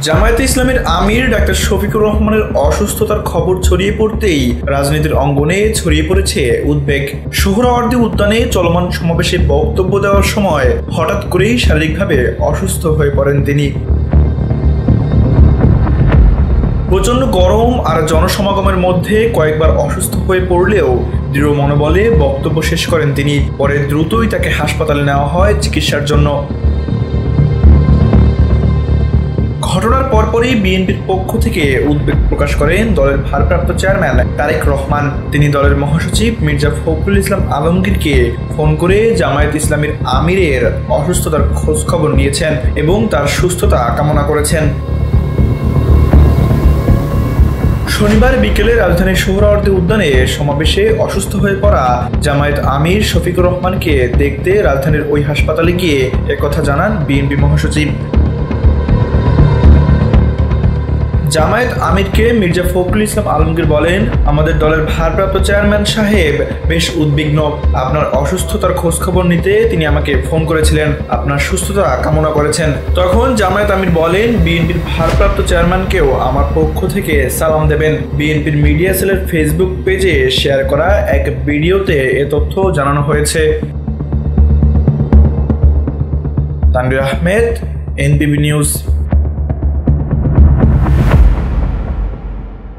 জামায়াতে ইসলামের আমির ডাক্তার শফিকুর রহমানের অসুস্থতার খবর ছড়িয়ে পড়তেই রাজনীতির অঙ্গনে ছড়িয়ে পড়েছে উদ্বেগ। সোহরাওয়ার্দী উদ্যানে চলমান সমাবেশে বক্তব্য দেওয়ার সময় হঠাৎ করেই শারীরিকভাবে অসুস্থ হয়ে পড়েন তিনি। প্রচণ্ড গরম আর জনসমাগমের মধ্যে কয়েকবার অসুস্থ হয়ে পড়লেও দৃঢ় মনোবলে বক্তব্য শেষ করেন তিনি। পরে দ্রুতই তাকে হাসপাতালে নেওয়া হয় চিকিৎসার জন্য। ঘটনার পরপরই বিএনপির পক্ষ থেকে উদ্বেগ প্রকাশ করেন দলের ভারপ্রাপ্ত চেয়ারম্যান তারেক রহমান। তিনি দলের মহাসচিব মির্জা ফখরুল ইসলাম আলমগীরকে ফোন করে জামায়াত ইসলামীর আমিরের অসুস্থতার খোঁজ খবর নিয়েছেন এবং তার সুস্থতা কামনা করেছেন। শনিবার বিকেলে রাজধানীর সোহরাওয়ার্দী উদ্যানে সমাবেশে অসুস্থ হয়ে পড়া জামায়াত আমির শফিকুর রহমানকে দেখতে রাজধানীর ওই হাসপাতালে গিয়ে একথা জানান বিএনপি মহাসচিব। জামায়াত আমিরকে মির্জা ফখরুল ইসলাম আলমগীর বলেন, আমাদের দলের ভারপ্রাপ্ত চেয়ারম্যান সাহেব বেশ উদ্বিগ্ন। আপনার অসুস্থতার খোঁজ খবর নিতে তিনি আমাকে ফোন করেছিলেন, আপনার সুস্থতা কামনা করেছেন। তখন জামায়াত আমির বলেন, বিএনপির ভারপ্রাপ্ত চেয়ারম্যানকেও আমার পক্ষ থেকে সালাম দেবেন। বিএনপির মিডিয়া সেলের ফেসবুক পেজে শেয়ার করা এক ভিডিওতে এ তথ্য জানানো হয়েছে। তানভীর আহমেদ, এনপিবি নিউজ।